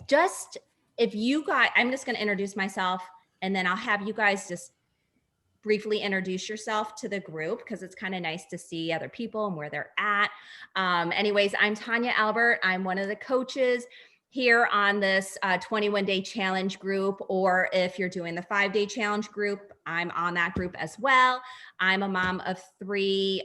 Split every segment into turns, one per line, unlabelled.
Just if you guys, I'm just going to introduce myself and then I'll have you guys just briefly introduce yourself to the group because it's kind of nice to see other people and where they're at. Anyways, I'm Tanya Albert. I'm one of the coaches here on this 21-day challenge group, or if you're doing the 5-day challenge group, I'm on that group as well. I'm a mom of three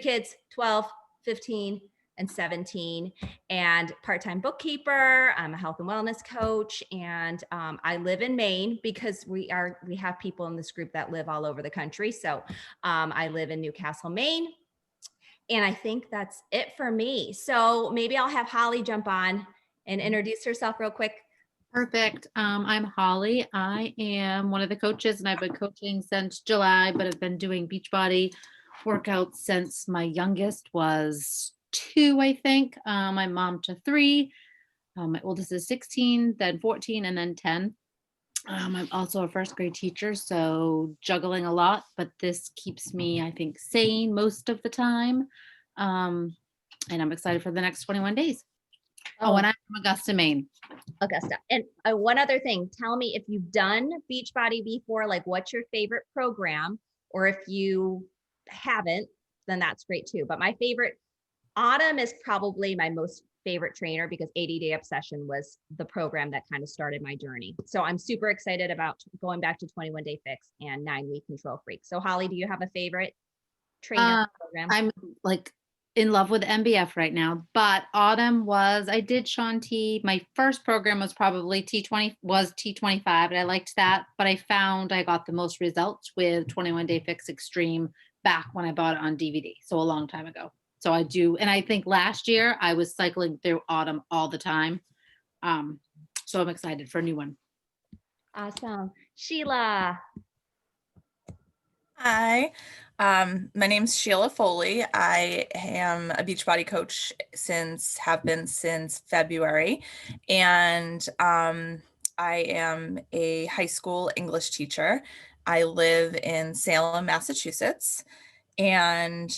kids, 12, 15, and 17, and part-time bookkeeper. I'm a health and wellness coach, and I live in Maine because we have people in this group that live all over the country. So I live in Newcastle, Maine, and I think that's it for me. So maybe I'll have Holly jump on and introduce herself real quick.
Perfect. I'm Holly. I am one of the coaches and I've been coaching since July, but I've been doing Beachbody workouts since my youngest was 2, I think. I'm mom to 3. My oldest is 16, then 14, and then 10. I'm also a first grade teacher, so juggling a lot, but this keeps me, I think, sane most of the time. And I'm excited for the next 21 days. Oh, and I'm from Augusta, Maine.
Augusta. And one other thing, tell me if you've done Beachbody before, like what's your favorite program? Or if you haven't, then that's great too. But my favorite, Autumn is probably my most favorite trainer because 80-Day Obsession was the program that kind of started my journey. So I'm super excited about going back to 21-Day Fix and 9-Week Control Freak. So Holly, do you have a favorite trainer program?
I'm like in love with MBF right now, but Autumn I did Shaun T. My first program was probably T25, and I liked that, but I found I got the most results with 21-Day Fix Extreme back when I bought it on DVD. So a long time ago. So I do. And I think last year I was cycling through Autumn all the time. So I'm excited for a new one.
Awesome. Sheila.
Hi, my name's Sheila Foley. I am a Beachbody coach have been since February, and I am a high school English teacher. I live in Salem, Massachusetts, and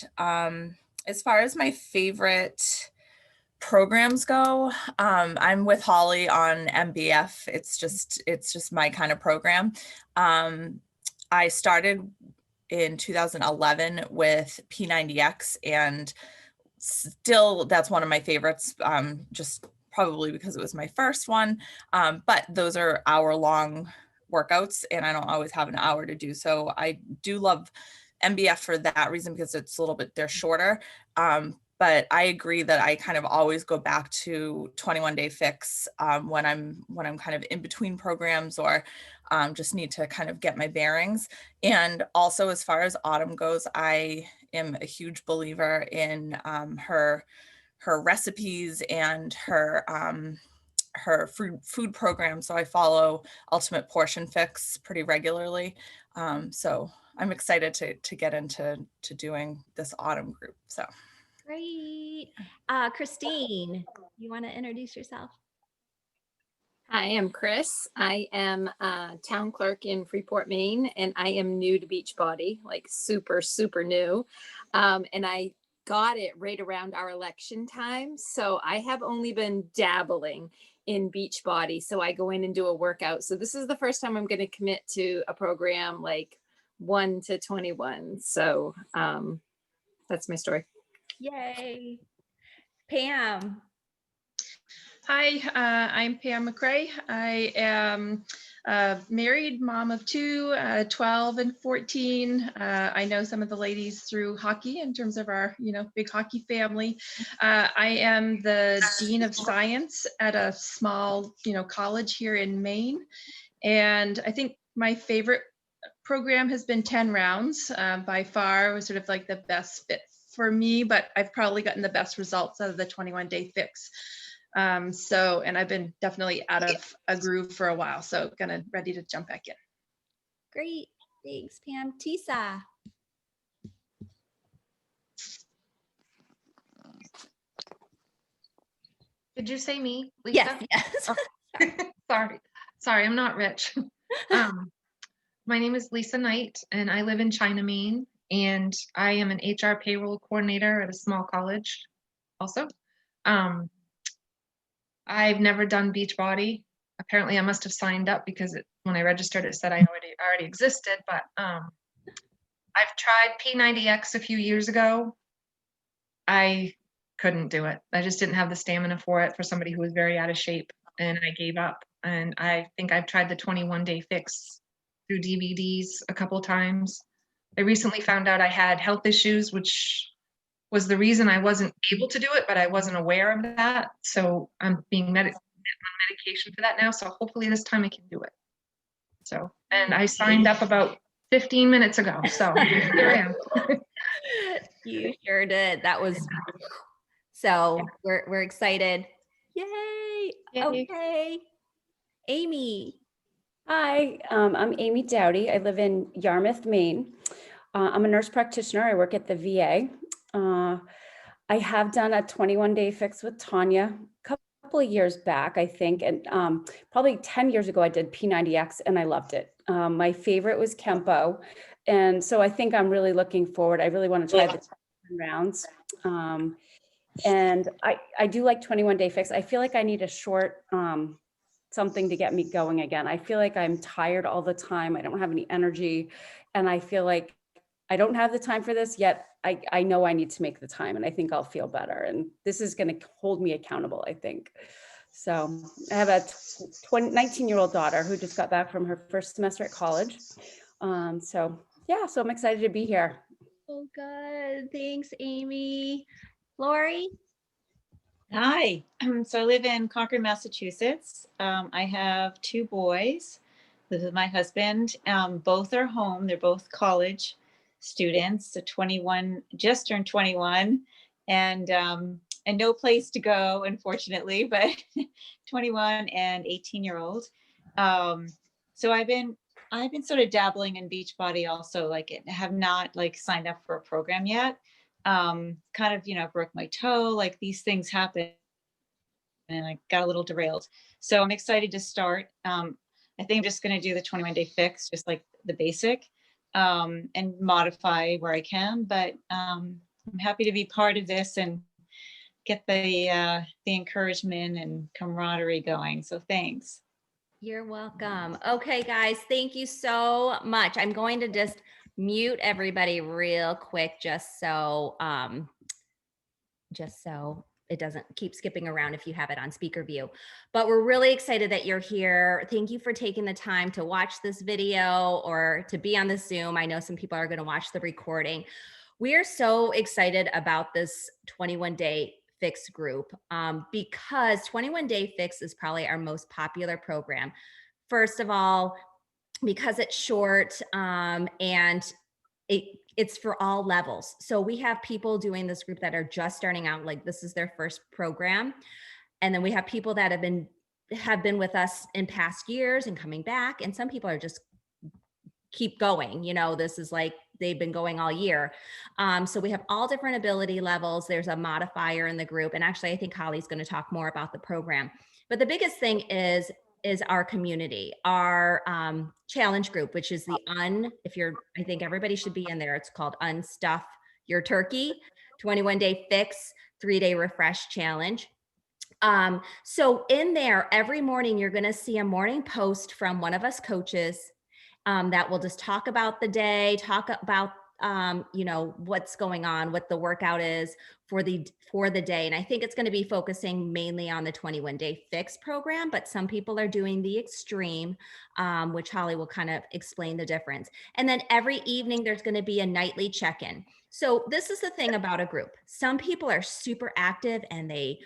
as far as my favorite programs go, I'm with Holly on MBF. It's just my kind of program. I started in 2011 with P90X, and still that's one of my favorites, just probably because it was my first one. But those are hour-long workouts, and I don't always have an hour to do. So I do love MBF for that reason, because it's a little bit, they're shorter. But I agree that I kind of always go back to 21-Day Fix when I'm kind of in between programs, or just need to kind of get my bearings. And also, as far as Autumn goes, I am a huge believer in her recipes and her food program. So I follow Ultimate Portion Fix pretty regularly. So I'm excited to get into doing this Autumn group. So.
Great. Christine, you want to introduce yourself?
Hi, I'm Chris. I am a town clerk in Freeport, Maine, and I am new to Beachbody, like super, super new. And I got it right around our election time. So I have only been dabbling in Beachbody. So I go in and do a workout. So this is the first time I'm going to commit to a program like 1 to 21. So that's my story.
Yay. Pam.
Hi, I'm Pam McRae. I am a married mom of 2, 12 and 14. I know some of the ladies through hockey in terms of our, big hockey family. I am the Dean of Science at a small, college here in Maine. And I think my favorite program has been 10 rounds. By far, it was sort of like the best fit for me, but I've probably gotten the best results out of the 21-Day Fix. And I've been definitely out of a groove for a while, so ready to jump back in.
Great, thanks, Pam. Tisa.
Did you say me, Lisa?
Yes.
Oh, sorry, I'm not rich. My name is Lisa Knight, and I live in China, Maine, and I am an HR payroll coordinator at a small college also. I've never done Beachbody. Apparently I must have signed up because when I registered, it said I already existed, but I've tried P90X a few years ago. I couldn't do it. I just didn't have the stamina for it for somebody who was very out of shape, and I gave up. And I think I've tried the 21-day fix through DVDs a couple times. I recently found out I had health issues, which was the reason I wasn't able to do it, but I wasn't aware of that. So I'm being on medication for that now. So hopefully this time I can do it. So, and I signed up about 15 minutes ago. So here I am.
You sure did. That was so we're excited. Yay.
Yay.
Okay. Amy.
Hi, I'm Amy Dowdy. I live in Yarmouth, Maine. I'm a nurse practitioner. I work at the VA. I have done a 21-day fix with Tanya a couple of years back, I think, and probably 10 years ago I did P90X and I loved it. My favorite was Kempo, and so I think I'm really looking forward. I really want to try the 10 rounds. And I do like 21-day fix. I feel like I need a short something to get me going again. I feel like I'm tired all the time. I don't have any energy. And I feel like I don't have the time for this yet. I know I need to make the time, and I think I'll feel better. And this is going to hold me accountable, I think. So I have a 19-year-old daughter who just got back from her first semester at college. So yeah, so I'm excited to be here.
Oh, good. Thanks, Amy. Lori.
Hi, so I live in Concord, Massachusetts. I have 2 boys, live with my husband. Both are home. They're both college students. So 21, just turned 21, and no place to go, unfortunately, but 21 and 18-year-old. So I've been sort of dabbling in Beachbody also, like have not like signed up for a program yet. Kind of, broke my toe, like these things happen, and I got a little derailed. So I'm excited to start. I think I'm just going to do the 21-day fix, just like the basic, and modify where I can. But I'm happy to be part of this and get the encouragement and camaraderie going. So thanks.
You're welcome. Okay, guys, thank you so much. I'm going to just mute everybody real quick just so it doesn't keep skipping around if you have it on speaker view. But we're really excited that you're here. Thank you for taking the time to watch this video or to be on the Zoom. I know some people are going to watch the recording. We are so excited about this 21-day fix group because 21-day fix is probably our most popular program. First of all, because it's short and it's for all levels. So we have people doing this group that are just starting out, like this is their first program. And then we have people that have been with us in past years and coming back. And some people are just keep going. This is like they've been going all year. So we have all different ability levels. There's a modifier in the group. And actually, I think Holly's going to talk more about the program. But the biggest thing is our community, our challenge group, which is I think everybody should be in there. It's called Unstuff Your Turkey, 21-day fix, 3-day refresh challenge. So in there, every morning, you're going to see a morning post from one of us coaches that will just talk about the day, talk about what's going on, what the workout is for the day. And I think it's going to be focusing mainly on the 21-day fix program, but some people are doing the extreme, which Holly will kind of explain the difference. And then every evening there's going to be a nightly check-in. So this is the thing about a group. Some people are super active and they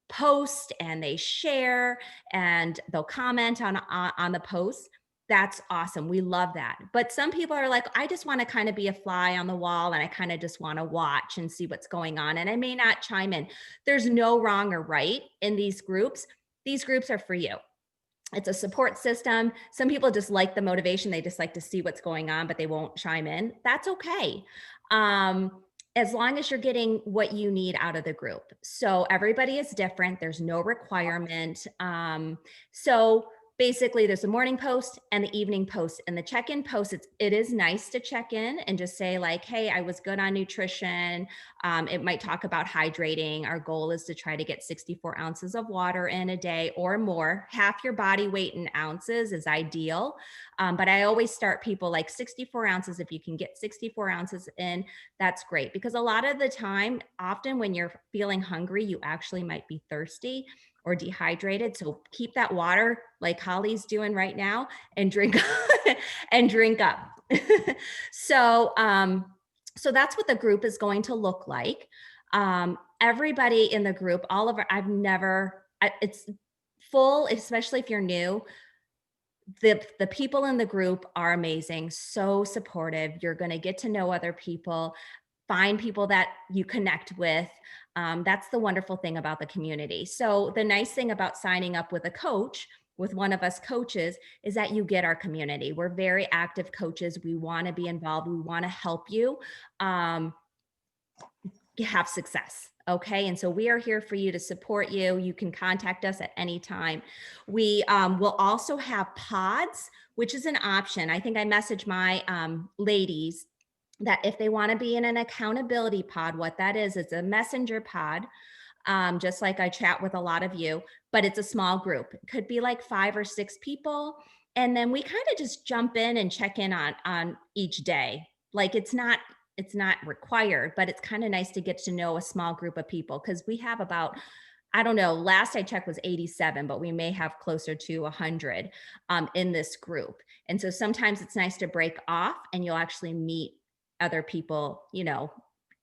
post and they share and they'll comment on the posts. That's awesome. We love that. But some people are like, I just want to kind of be a fly on the wall and I kind of just want to watch and see what's going on. And I may not chime in. There's no wrong or right in these groups. These groups are for you. It's a support system. Some people just like the motivation. They just like to see what's going on, but they won't chime in. That's okay. As long as you're getting what you need out of the group. So everybody is different. There's no requirement. So basically there's a morning post and the evening post. And the check-in post, it is nice to check in and just say like, hey, I was good on nutrition. It might talk about hydrating. Our goal is to try to get 64 ounces of water in a day or more. Half your body weight in ounces is ideal. But I always start people like 64 ounces. If you can get 64 ounces in, that's great. Because a lot of the time, often when you're feeling hungry, you actually might be thirsty or dehydrated. So keep that water like Holly's doing right now and drink and drink up. So, so that's what the group is going to look like. Everybody in the group, it's full, especially if you're new. The people in the group are amazing, so supportive. You're going to get to know other people, find people that you connect with. That's the wonderful thing about the community. So the nice thing about signing up with a coach, with one of us coaches, is that you get our community. We're very active coaches. We want to be involved. We want to help you have success. Okay. And so we are here for you to support you. You can contact us at any time. We will also have pods, which is an option. I think I messaged my ladies that if they want to be in an accountability pod, what that is, it's a messenger pod, just like I chat with a lot of you, but it's a small group. It could be like 5 or 6 people. And then we kind of just jump in and check in on each day. Like it's not required, but it's kind of nice to get to know a small group of people because we have about, I don't know, last I checked was 87, but we may have closer to 100 in this group. And so sometimes it's nice to break off and you'll actually meet other people, you know,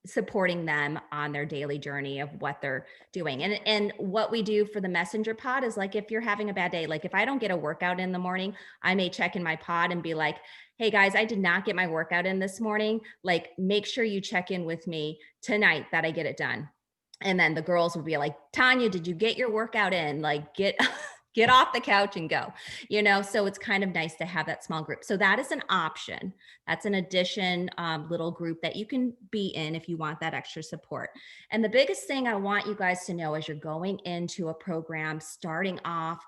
supporting them on their daily journey of what they're doing. And what we do for the messenger pod is like, if you're having a bad day, like if I don't get a workout in the morning, I may check in my pod and be like, hey guys, I did not get my workout in this morning. Like, make sure you check in with me tonight that I get it done. And then the girls will be like, Tanya, did you get your workout in? Like, get off the couch and go, you know? So it's kind of nice to have that small group. So that is an option. That's an addition, little group that you can be in if you want that extra support. And the biggest thing I want you guys to know as you're going into a program, starting off,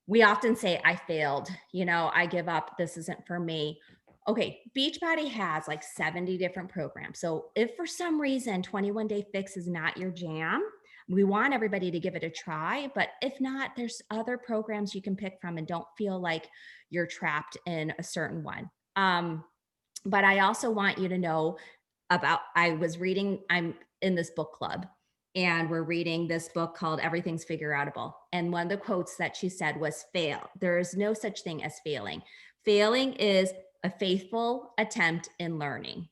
we often say, I failed, you know, I give up, this isn't for me. Okay, Beachbody has like 70 different programs. So if for some reason 21 Day Fix is not your jam, we want everybody to give it a try. But if not, there's other programs you can pick from and don't feel like you're trapped in a certain one. But I also want you to know about, I'm in this book club. And we're reading this book called Everything's Figure Outable. And one of the quotes that she said was, fail. There is no such thing as failing. Failing is a faithful attempt in learning.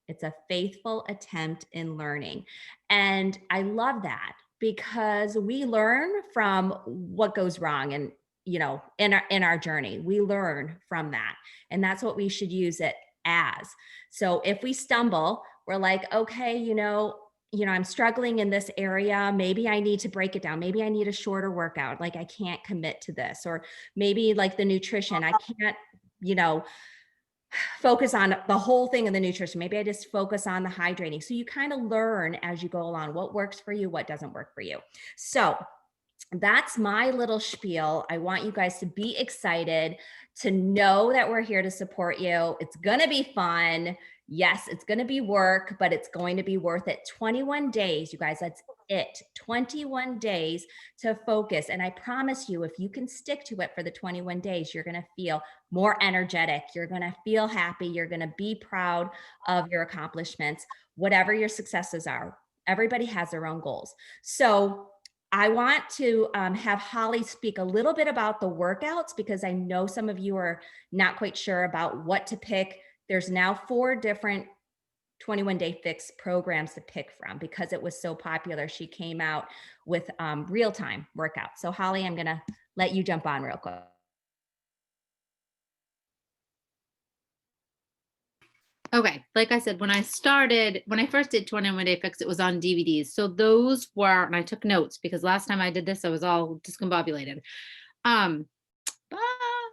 It's a faithful attempt in learning. And I love that because we learn from what goes wrong and, you know, in our journey, we learn from that. And that's what we should use it as. So if we stumble, we're like, okay, you know, I'm struggling in this area. Maybe I need to break it down. Maybe I need a shorter workout. Like I can't commit to this, or maybe like the nutrition, I can't, you know, focus on the whole thing in the nutrition. Maybe I just focus on the hydrating. So you kind of learn as you go along what works for you, what doesn't work for you. So that's my little spiel. I want you guys to be excited, to know that we're here to support you. It's going to be fun. Yes, it's going to be work, but it's going to be worth it. 21 days, you guys, that's it. 21 days to focus. And I promise you, if you can stick to it for the 21 days, you're going to feel more energetic. You're going to feel happy. You're going to be proud of your accomplishments, whatever your successes are. Everybody has their own goals. So I want to have Holly speak a little bit about the workouts because I know some of you are not quite sure about what to pick. There's now 4 different 21 Day Fix programs to pick from because it was so popular. She came out with real-time workouts. So Holly, I'm going to let you jump on real quick.
Okay, like I said, when I first did 21 Day Fix, it was on DVDs. So those were, and I took notes because last time I did this, I was all discombobulated.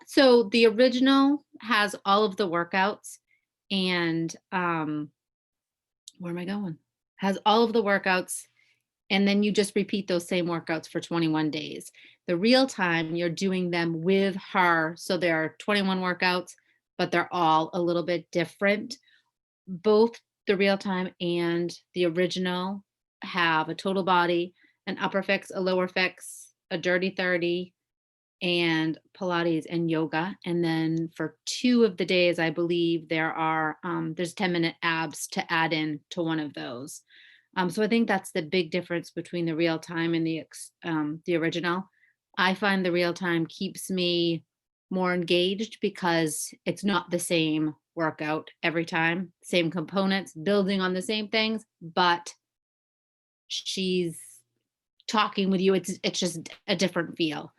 So the original has all of the workouts and where am I going? Has all of the workouts And then you just repeat those same workouts for 21 days. The real time, you're doing them with her. So there are 21 workouts, but they're all a little bit different. Both the real time and the original have a total body, an upper fix, a lower fix, a dirty 30, and Pilates and yoga. And then for 2 of the days, I believe there's 10-minute abs to add in to one of those. So I think that's the big difference between the real time and the original. I find the real time keeps me more engaged because it's not the same workout every time, same components, building on the same things, but she's talking with you. It's just a different feel.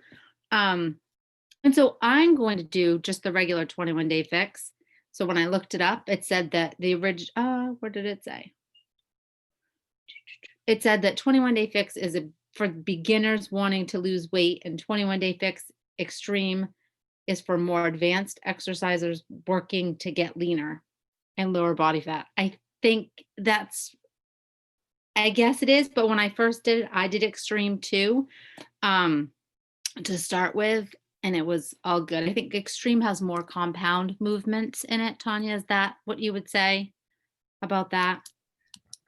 And so I'm going to do just the regular 21-day fix. So when I looked it up, it said that the original, what did it say? It said that 21-day fix is for beginners wanting to lose weight, and 21-day fix extreme is for more advanced exercisers working to get leaner and lower body fat. I guess it is, but when I first did it, I did extreme too, to start with, and it was all good. I think extreme has more compound movements in it. Tanya, is that what you would say about that?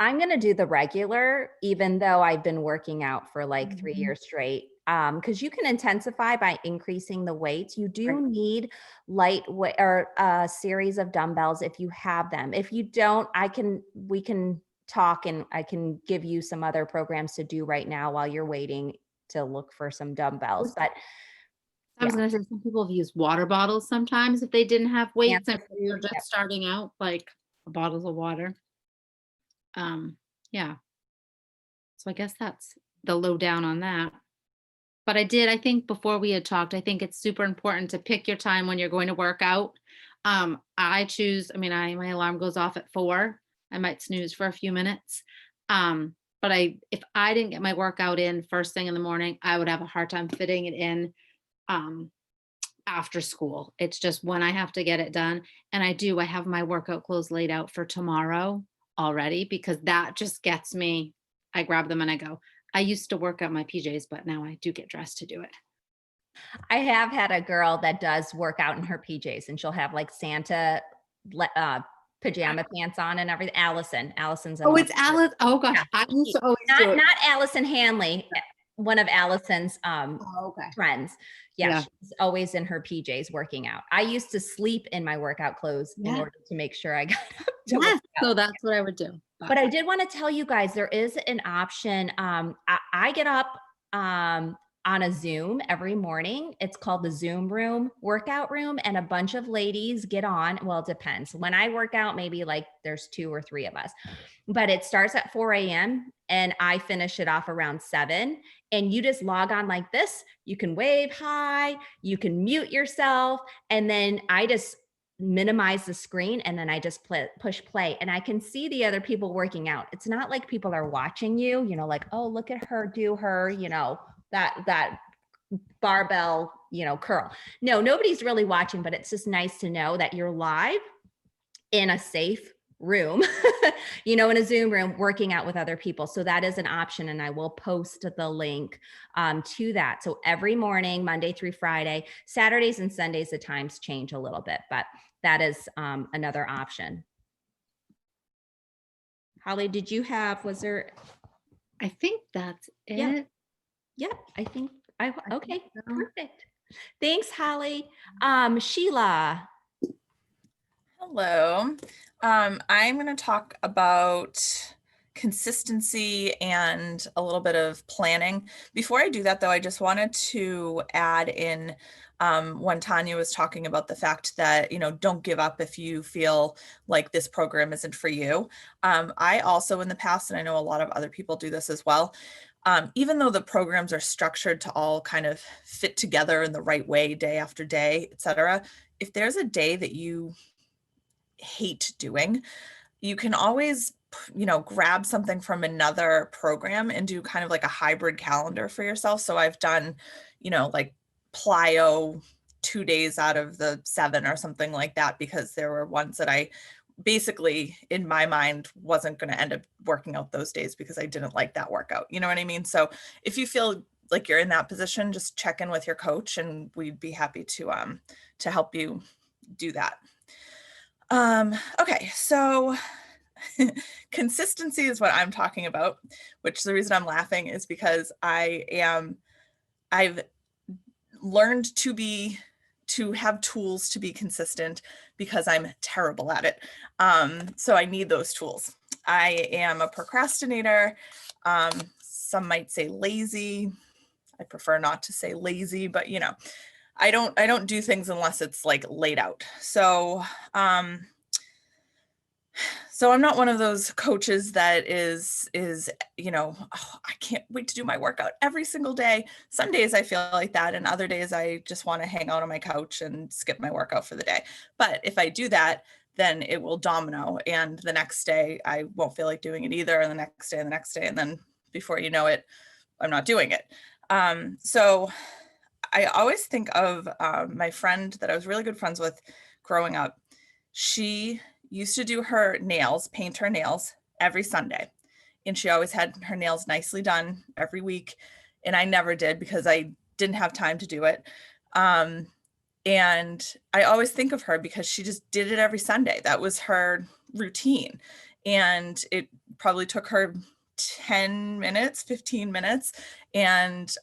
I'm going to do the regular, even though I've been working out for like 3 years straight. Because you can intensify by increasing the weights. You do need lightweight or a series of dumbbells if you have them. If you don't, we can talk and I can give you some other programs to do right now while you're waiting to look for some dumbbells. But
I was going to say, some people have used water bottles sometimes if they didn't have weights and
Amplitude,
they're just starting out, like bottles of water. Yeah. So I guess that's the lowdown on that. But I think before we had talked, I think it's super important to pick your time when you're going to work out. My alarm goes off at 4. I might snooze for a few minutes. But if I didn't get my workout in first thing in the morning, I would have a hard time fitting it in after school. It's just when I have to get it done. And I have my workout clothes laid out for tomorrow already, because that just gets me. I grab them and I go. I used to work out my PJs, but now I do get dressed to do it.
I have had a girl that does work out in her PJs, and she'll have like Santa pajama pants on and everything. Allison's.
It's Alice. Oh gosh,
Yeah.
I used to always do it.
Not Allison Hanley, one of Allison's friends. Yeah, she's always in her PJs working out. I used to sleep in my workout clothes in order to make sure I got up to work out.
So that's what I would do.
But I did want to tell you guys, there is an option. I get up on a Zoom every morning. It's called the Zoom room, workout room. And a bunch of ladies get on. Well, it depends. When I work out, maybe like there's 2 or 3 of us, but it starts at 4 a.m. and I finish it off around 7. And you just log on like this. You can wave hi, you can mute yourself. And then I just minimize the screen and then I just push play and I can see the other people working out. It's not like people are watching you, like, oh, look at her do her, that barbell, curl. No, nobody's really watching, but it's just nice to know that you're live in a safe room, in a Zoom room working out with other people. So that is an option. And I will post the link to that. So every morning, Monday through Friday, Saturdays and Sundays, the times change a little bit, but that is another option. Holly, was there?
I think that's it.
Yeah, I think okay, perfect. Thanks, Holly. Sheila.
Hello. I'm going to talk about consistency and a little bit of planning. Before I do that, though, I just wanted to add in when Tanya was talking about the fact that, don't give up if you feel like this program isn't for you. I also in the past, and I know a lot of other people do this as well, even though the programs are structured to all kind of fit together in the right way, day after day, et cetera, if there's a day that you hate doing, you can always, grab something from another program and do kind of like a hybrid calendar for yourself. So I've done, like plyo 2 days out of the 7 or something like that, because there were ones that I basically in my mind wasn't going to end up working out those days because I didn't like that workout. You know what I mean? So if you feel like you're in that position, just check in with your coach and we'd be happy to help you do that. Okay, so consistency is what I'm talking about, which the reason I'm laughing is because I've learned to have tools to be consistent because I'm terrible at it. So I need those tools. I am a procrastinator. Some might say lazy. I prefer not to say lazy, but you know, I don't do things unless it's like laid out. So I'm not one of those coaches that is, you know, oh, I can't wait to do my workout every single day. Some days I feel like that, and other days I just want to hang out on my couch and skip my workout for the day. But if I do that, then it will domino, and the next day I won't feel like doing it either, and the next day and the next day, and then before you know it, I'm not doing it. So I always think of my friend that I was really good friends with growing up. She used to do her nails, paint her nails every Sunday. And she always had her nails nicely done every week. And I never did because I didn't have time to do it. And I always think of her because she just did it every Sunday. That was her routine. And it probably took her 10 minutes, 15 minutes. And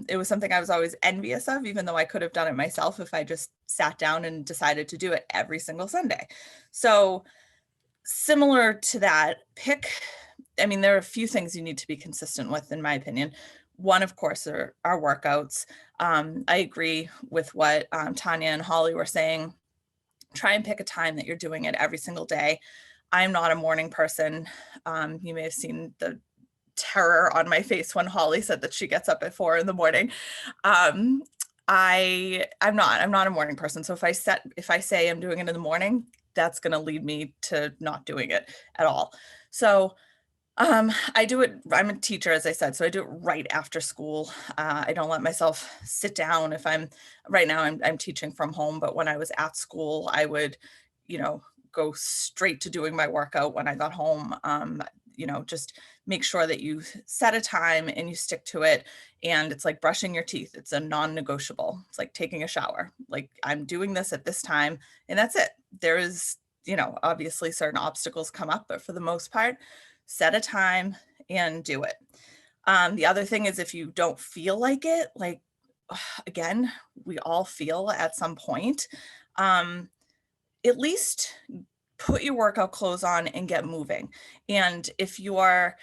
it was something I was always envious of, even though I could have done it myself if I just sat down and decided to do it every single Sunday. So similar to that, there are a few things you need to be consistent with, in my opinion. One, of course, are workouts. I agree with what Tanya and Holly were saying. Try and pick a time that you're doing it every single day. I'm not a morning person. You may have seen the terror on my face when Holly said that she gets up at 4 a.m. I'm not a morning person. So if I say I'm doing it in the morning, that's going to lead me to not doing it at all. So I do it. I'm a teacher, as I said, so I do it right after school. I don't let myself sit down. Right now I'm teaching from home, but when I was at school, I would, go straight to doing my workout when I got home. Just make sure that you set a time and you stick to it. And it's like brushing your teeth. It's a non-negotiable. It's like taking a shower. Like, I'm doing this at this time, and that's it. There is, obviously certain obstacles come up, but for the most part, set a time and do it. The other thing is, if you don't feel like it, again, we all feel at some point, at least put your workout clothes on and get moving. And if you are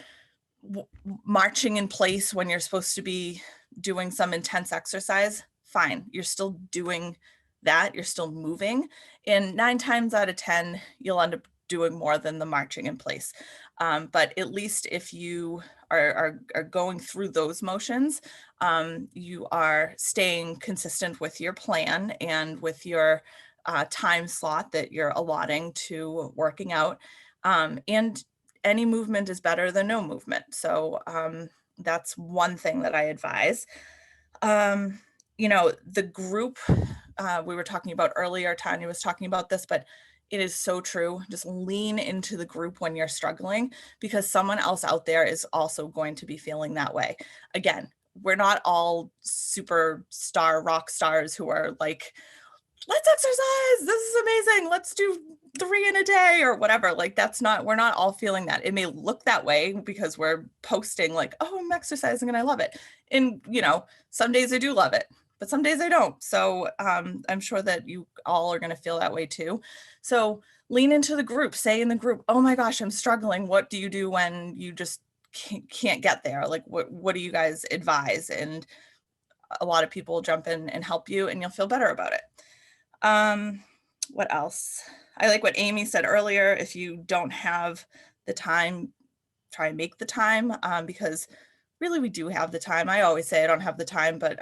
marching in place when you're supposed to be doing some intense exercise, fine. You're still doing that. You're still moving. And 9 times out of 10, you'll end up doing more than the marching in place. But at least if you are going through those motions, you are staying consistent with your plan and with your time slot that you're allotting to working out. And any movement is better than no movement. So that's one thing that I advise. The group we were talking about earlier, Tanya was talking about this, but it is so true. Just lean into the group when you're struggling, because someone else out there is also going to be feeling that way. Again, we're not all superstar rock stars who are like, let's exercise, this is amazing, let's do 3 in a day or whatever. Like, we're not all feeling that. It may look that way because we're posting like, oh, I'm exercising and I love it. And, some days I do love it, but some days I don't. So I'm sure that you all are going to feel that way too. So lean into the group, say in the group, oh my gosh, I'm struggling. What do you do when you just can't get there? Like, what do you guys advise? And a lot of people jump in and help you, and you'll feel better about it. What else? I like what Amy said earlier. If you don't have the time, try and make the time, because really we do have the time. I always say I don't have the time, but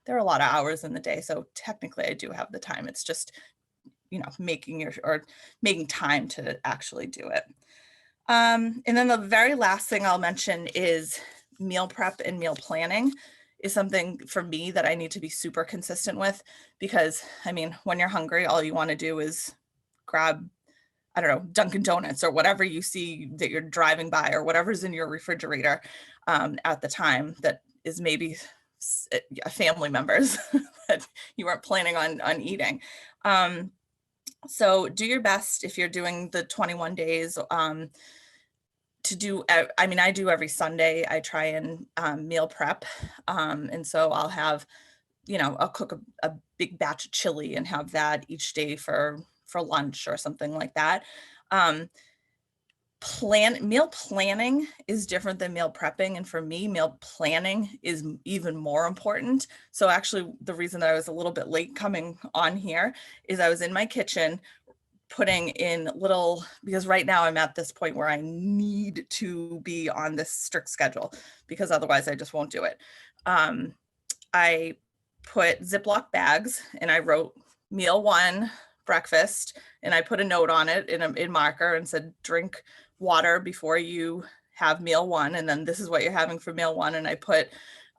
there are a lot of hours in the day. So technically I do have the time. It's just, making time to actually do it. And then the very last thing I'll mention is meal prep and meal planning is something for me that I need to be super consistent with, because when you're hungry, all you want to do is grab I don't know, Dunkin' Donuts or whatever you see that you're driving by, or whatever's in your refrigerator at the time that is maybe a family member's that you weren't planning on eating. So do your best if you're doing the 21 days to do, I mean, I do every Sunday, I try and meal prep. And so I'll have, you know, I'll cook a big batch of chili and have that each day for lunch or something like that. Meal planning is different than meal prepping. And for me, meal planning is even more important. So actually the reason that I was a little bit late coming on here is I was in my kitchen putting in little, because right now I'm at this point where I need to be on this strict schedule because otherwise I just won't do it. I put Ziploc bags and I wrote meal 1, breakfast, and I put a note on it in marker and said, drink water before you have meal 1. And then this is what you're having for meal 1. And I put,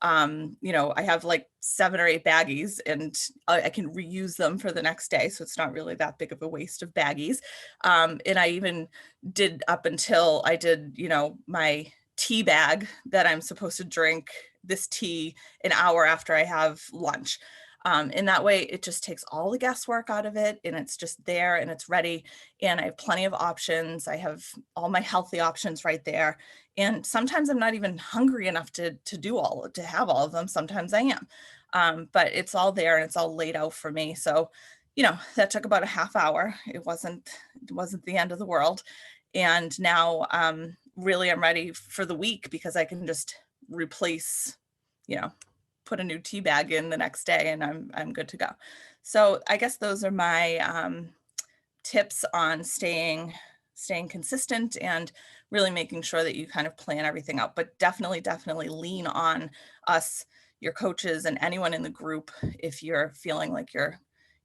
you know, I have like 7 or 8 baggies and I can reuse them for the next day. So it's not really that big of a waste of baggies. And I even did up until I did, you know, my tea bag that I'm supposed to drink this tea an hour after I have lunch. And that way it just takes all the guesswork out of it and it's just there and it's ready. And I have plenty of options. I have all my healthy options right there. And sometimes I'm not even hungry enough to have all of them. Sometimes I am. But it's all there and it's all laid out for me. So, you know, that took about a half hour. It wasn't the end of the world. And now really I'm ready for the week because I can just replace, you know, put a new tea bag in the next day and I'm good to go. So I guess those are my tips on staying consistent and really making sure that you kind of plan everything out, but definitely lean on us, your coaches and anyone in the group if you're feeling like you're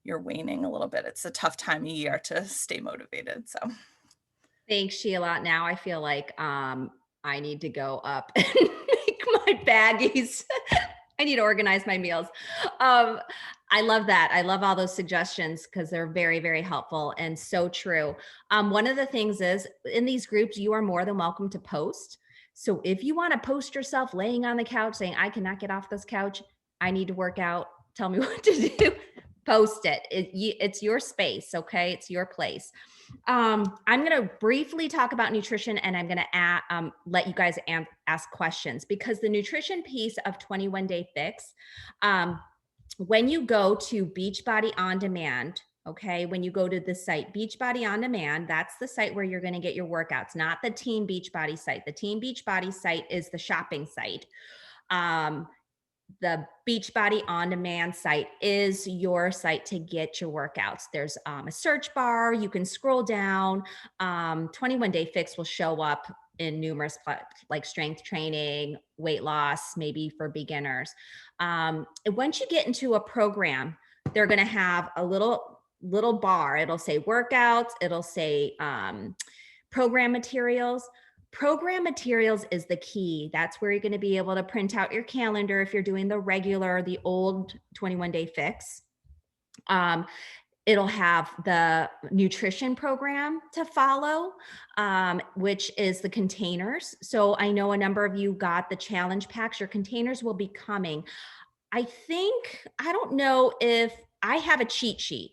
waning a little bit. It's a tough time of year to stay motivated. So
Thanks, Sheila. Now I feel like I need to go up and make my baggies. I need to organize my meals. I love that. I love all those suggestions because they're very, very helpful and so true. One of the things is in these groups, you are more than welcome to post. So if you want to post yourself laying on the couch saying, I cannot get off this couch, I need to work out, tell me what to do, post it. It's your space, okay? It's your place. I'm going to briefly talk about nutrition and I'm going to let you guys ask questions because the nutrition piece of 21 Day Fix, when you go to Beachbody On Demand, okay, when you go to the site Beachbody On Demand, that's the site where you're going to get your workouts, not the Team Beachbody site. The Team Beachbody site is the shopping site. The Beachbody On Demand site is your site to get your workouts. There's a search bar. You can scroll down. 21 Day Fix will show up in numerous like strength training, weight loss, maybe for beginners. Once you get into a program, they're going to have a little bar. It'll say workouts. It'll say program materials. Program materials is the key. That's where you're going to be able to print out your calendar if you're doing the old 21 Day Fix. It'll have the nutrition program to follow, which is the containers. So I know a number of you got the challenge packs. Your containers will be coming. I don't know if I have a cheat sheet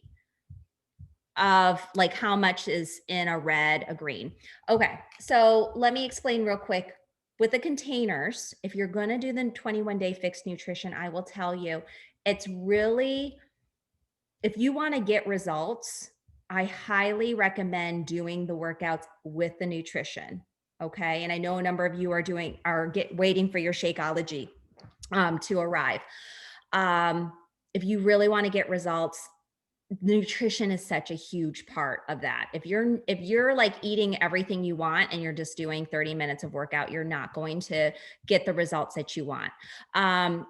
of like how much is in a red, a green. Okay, so let me explain real quick. With the containers, if you're going to do the 21 Day Fix nutrition, I will tell you, it's really, if you want to get results, I highly recommend doing the workouts with the nutrition. Okay, and I know a number of you are waiting for your Shakeology to arrive. If you really want to get results, nutrition is such a huge part of that. If you're like eating everything you want and you're just doing 30 minutes of workout, you're not going to get the results that you want.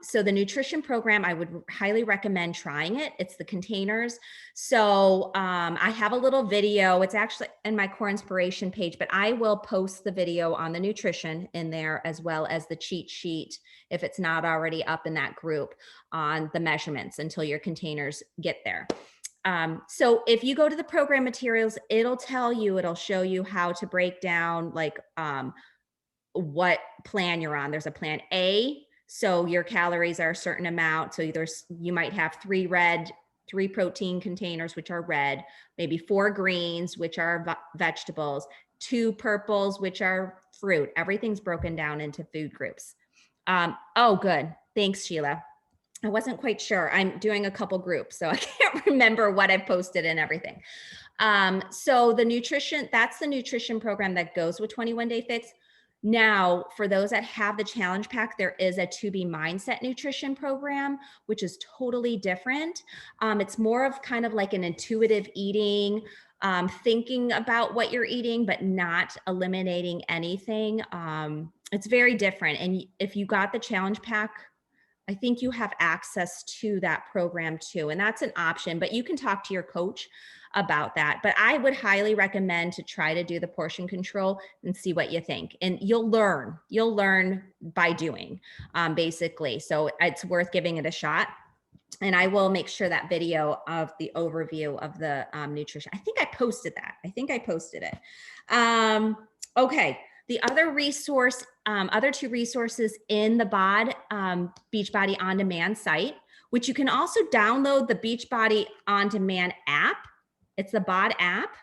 So the nutrition program, I would highly recommend trying it. It's the containers. So I have a little video. It's actually in my core inspiration page, but I will post the video on the nutrition in there as well as the cheat sheet if it's not already up in that group on the measurements until your containers get there. So if you go to the program materials, it'll show you how to break down like what plan you're on. There's a plan A, so your calories are a certain amount. So you might have three protein containers, which are red, maybe 4 greens, which are vegetables, 2 purples, which are fruit. Everything's broken down into food groups. Oh, good. Thanks, Sheila. I wasn't quite sure. I'm doing a couple groups, so I can't remember what I've posted and everything. So that's the nutrition program that goes with 21 Day Fix. Now, for those that have the challenge pack, there is a To Be Mindset nutrition program, which is totally different. It's more of kind of like an intuitive eating, thinking about what you're eating, but not eliminating anything. It's very different. And if you got the challenge pack, I think you have access to that program too. And that's an option, but you can talk to your coach about that. But I would highly recommend to try to do the portion control and see what you think. And you'll learn by doing, basically. So it's worth giving it a shot. And I will make sure that video of the overview of the nutrition, I think I posted it. Okay. The other resource, other 2 resources in the Beachbody On Demand site, which you can also download the Beachbody On Demand app. It's the BOD app,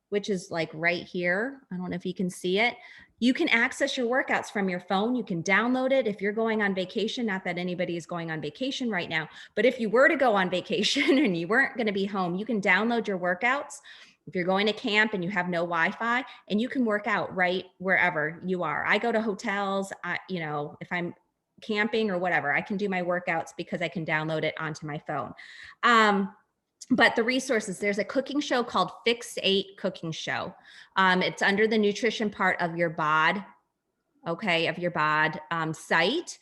which is like right here. I don't know if you can see it. You can access your workouts from your phone. You can download it if you're going on vacation. Not that anybody is going on vacation right now, but if you were to go on vacation and you weren't going to be home, you can download your workouts. If you're going to camp and you have no Wi-Fi, and you can work out right wherever you are. I go to hotels, if I'm camping or whatever, I can do my workouts because I can download it onto my phone. But the resources, there's a cooking show called Fix 8 Cooking Show. It's under the nutrition part of your BOD, site.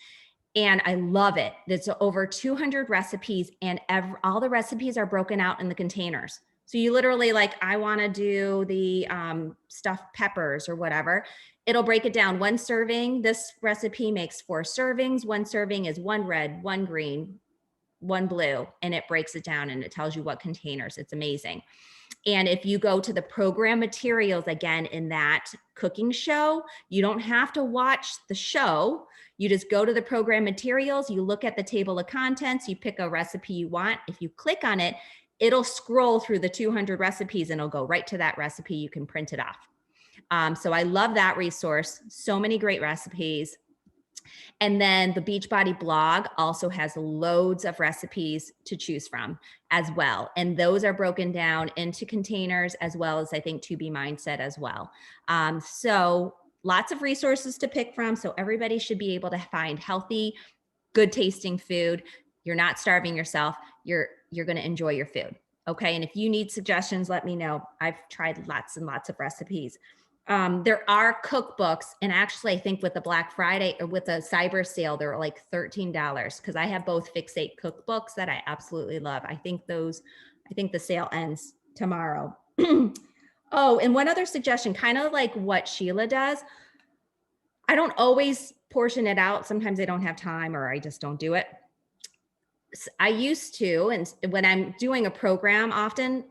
And I love it. There's over 200 recipes, and all the recipes are broken out in the containers. So you literally I want to do the stuffed peppers or whatever. It'll break it down. 1 serving, this recipe makes 4 servings. 1 serving is 1 red, 1 green, 1 blue, and it breaks it down and it tells you what containers. It's amazing. And if you go to the program materials, again, in that cooking show, you don't have to watch the show. You just go to the program materials, you look at the table of contents, you pick a recipe you want. If you click on it, it'll scroll through the 200 recipes and it'll go right to that recipe. You can print it off. So I love that resource. So many great recipes. And then the Beachbody blog also has loads of recipes to choose from as well. And those are broken down into containers, as well as I think To Be Mindset as well. So lots of resources to pick from. So everybody should be able to find healthy, good tasting food. You're not starving yourself. You're going to enjoy your food. Okay. And if you need suggestions, let me know. I've tried lots and lots of recipes. There are cookbooks, and actually I think with the Black Friday or with the cyber sale, they're like $13 because I have both Fix 8 cookbooks that I absolutely love. I think the sale ends tomorrow. Oh, and one other suggestion, kind of like what Sheila does. I don't always portion it out. Sometimes I don't have time or I just don't do it. I used to, and when I'm doing a program, often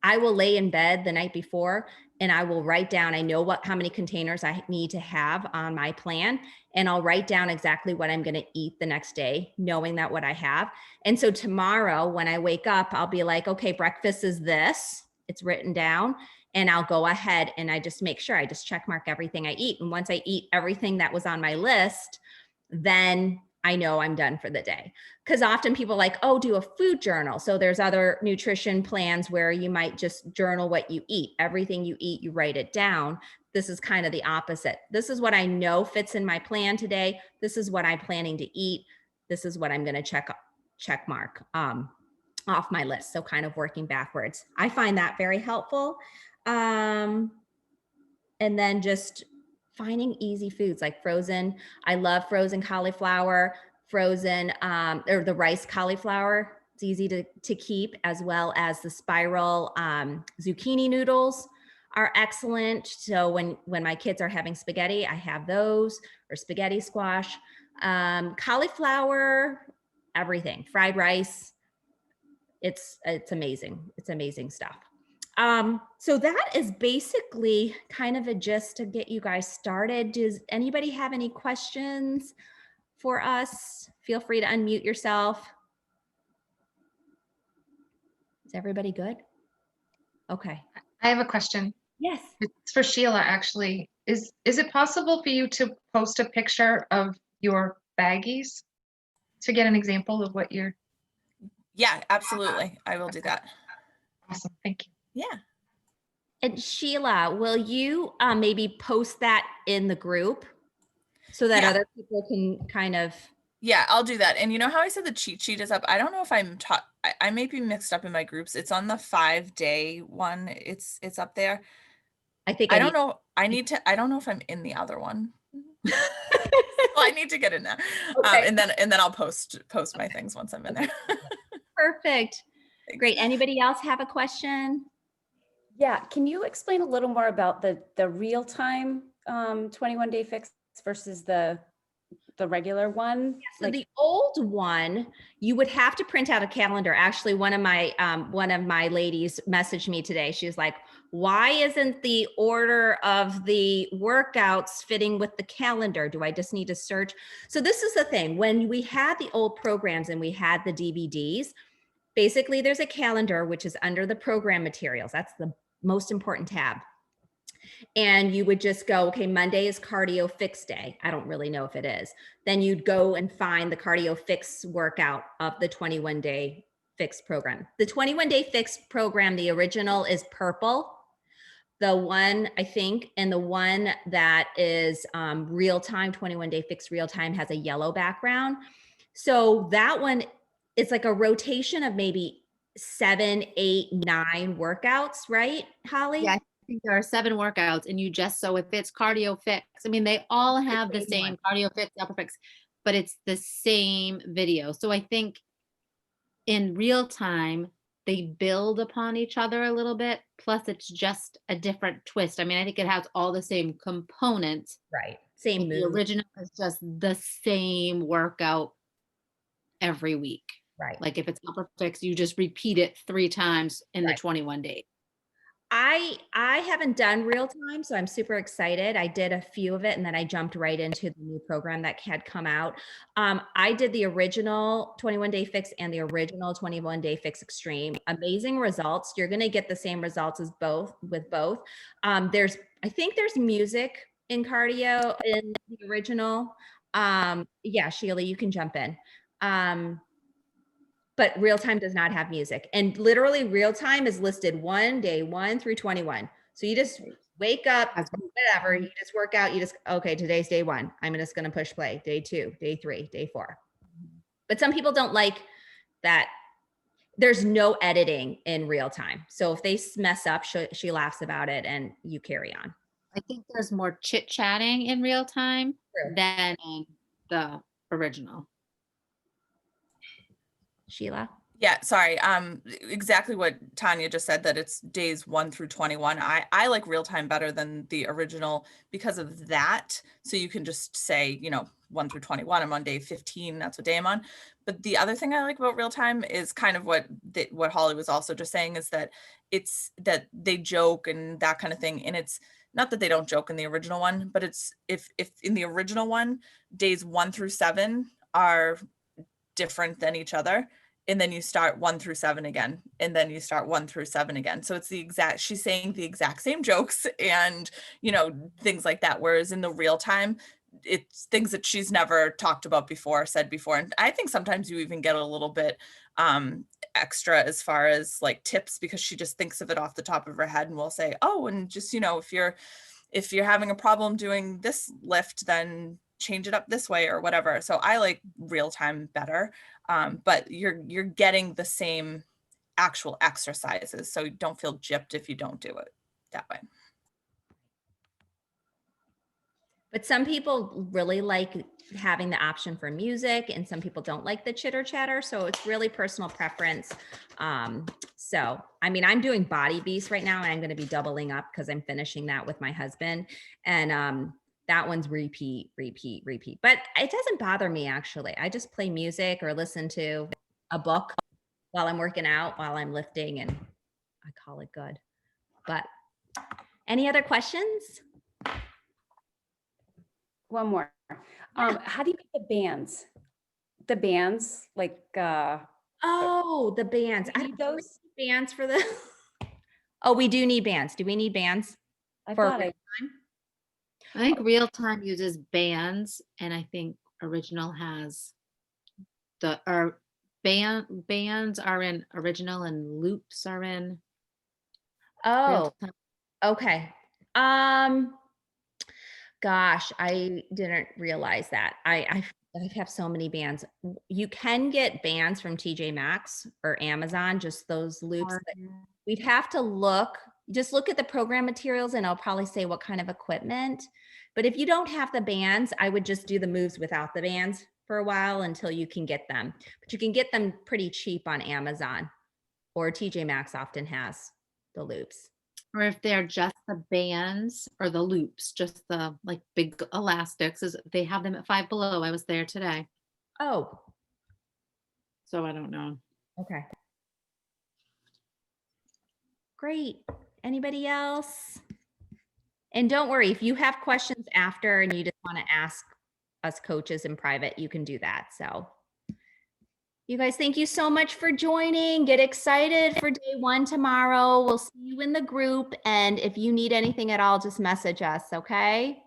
I will lay in bed the night before and I will write down, I know how many containers I need to have on my plan. And I'll write down exactly what I'm going to eat the next day, knowing that what I have. And so tomorrow when I wake up, I'll be like, okay, breakfast is this, it's written down. And I'll go ahead and I just make sure I just check mark everything I eat. And once I eat everything that was on my list, then I know I'm done for the day. Because often people are like, oh, do a food journal. So there's other nutrition plans where you might just journal what you eat. Everything you eat, you write it down. This is kind of the opposite. This is what I know fits in my plan today. This is what I'm planning to eat. This is what I'm going to check mark off my list. So kind of working backwards. I find that very helpful. And then just finding easy foods like frozen. I love frozen cauliflower, frozen or the rice cauliflower. It's easy to keep, as well as the spiral zucchini noodles are excellent. So when my kids are having spaghetti, I have those, or spaghetti squash, cauliflower, everything, fried rice. It's amazing. It's amazing stuff. So that is basically kind of a gist to get you guys started. Does anybody have any questions for us? Feel free to unmute yourself. Is everybody good? Okay.
I have a question.
Yes.
It's for Sheila, actually. Is it possible for you to post a picture of your baggies to get an example of what you're?
Yeah, absolutely. I will do that.
Awesome. Thank you.
Yeah.
And Sheila, will you maybe post that in the group so that
Yeah.
other people can kind of?
Yeah, I'll do that. And you know how I said the cheat sheet is up? I don't know if I'm taught. I may be mixed up in my groups. It's on the 5-day one. It's up there.
I think
I don't know. I don't know if I'm in the other one. Well, I need to get in there.
Okay.
And then I'll post my things once I'm in there.
Perfect. Great. Anybody else have a question?
Yeah, can you explain a little more about the real-time 21-day fix versus the regular one?
So the old one, you would have to print out a calendar. Actually, one of my ladies messaged me today. She was like, "Why isn't the order of the workouts fitting with the calendar? Do I just need to search?" So this is the thing. When we had the old programs and we had the DVDs, basically there's a calendar which is under the program materials. That's the most important tab. And you would just go, okay, Monday is cardio fix day. I don't really know if it is. Then you'd go and find the cardio fix workout of the 21-day fix program. The 21-day fix program, the original is purple. The one, I think, and the one that is real-time, 21-day fix real-time has a yellow background. So that one, it's like a rotation of maybe 7, 8, 9 workouts, right, Holly?
Yeah, I think there are 7 workouts, and so if it's cardio fix, I mean, they all have the same cardio fix, upper fix, but it's the same video. So I think in real time, they build upon each other a little bit. Plus, it's just a different twist. I mean, I think it has all the same components.
Right. Same
The
move.
original is just the same workout every week.
Right.
Like if it's upper fix, you just repeat it 3 times in the
Right.
21 days.
I haven't done real time, so I'm super excited. I did a few of it and then I jumped right into the new program that had come out. I did the original 21-day fix and the original 21-day fix extreme. Amazing results. You're going to get the same results as both. I think there's music in cardio in the original. Yeah, Sheila, you can jump in. But real time does not have music. And literally real time is listed day 1 through 21. So you just wake up, whatever, you just work out, okay, today's day 1. I'm just going to push play. Day 2, day 3, day 4. But some people don't like that. There's no editing in real time. So if they mess up, she laughs about it and you carry on.
I think there's more chit chatting in real time than in the original.
Sheila?
Yeah, sorry. Exactly what Tanya just said, that it's days 1 through 21. I like real time better than the original because of that. So you can just say, 1 through 21. I'm on day 15. That's what day I'm on. But the other thing I like about real time is kind of what Holly was also just saying, is that it's that they joke and that kind of thing. And it's not that they don't joke in the original one, but it's if in the original one, days 1 through 7 are different than each other. And then you start 1 through 7 again, and then you start 1 through 7 again. So it's she's saying the exact same jokes and, things like that. Whereas in the real time, it's things that she's never talked about before, said before. And I think sometimes you even get a little bit extra as far as like tips, because she just thinks of it off the top of her head and will say, oh, and just, if you're having a problem doing this lift, then change it up this way or whatever. So I like real time better. But you're getting the same actual exercises. So you don't feel gypped if you don't do it that way.
But some people really like having the option for music, and some people don't like the chitter chatter. So it's really personal preference. So, I mean, I'm doing Body Beast right now, and I'm going to be doubling up because I'm finishing that with my husband. And that one's repeat. But it doesn't bother me, actually. I just play music or listen to a book while I'm working out, while I'm lifting, and I call it good. But any other questions?
One more. How do you get the bands? The bands, like,
Oh, the bands.
do
I
you
don't
need
know
those?
bands for the. Oh, we do need bands. Do we need bands?
I
For
thought I,
I think real time uses bands, and I think original has bands are in original and loops are in
Oh,
real time.
okay. Gosh, I didn't realize that. I have so many bands. You can get bands from TJ Maxx or Amazon, just those loops. But we'd have to just look at the program materials, and I'll probably say what kind of equipment. But if you don't have the bands, I would just do the moves without the bands for a while until you can get them. But you can get them pretty cheap on Amazon, or TJ Maxx often has the loops.
Or if they're just the bands or the loops, just the like big elastics, they have them at Five Below. I was there today,
Oh,
so I don't know.
okay. Great. Anybody else? And don't worry, if you have questions after and you just want to ask us coaches in private, you can do that. So you guys, thank you so much for joining. Get excited for day 1 tomorrow. We'll see you in the group. And if you need anything at all, just message us, okay?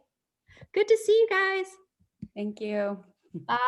Good to see you guys.
thank you.
Bye.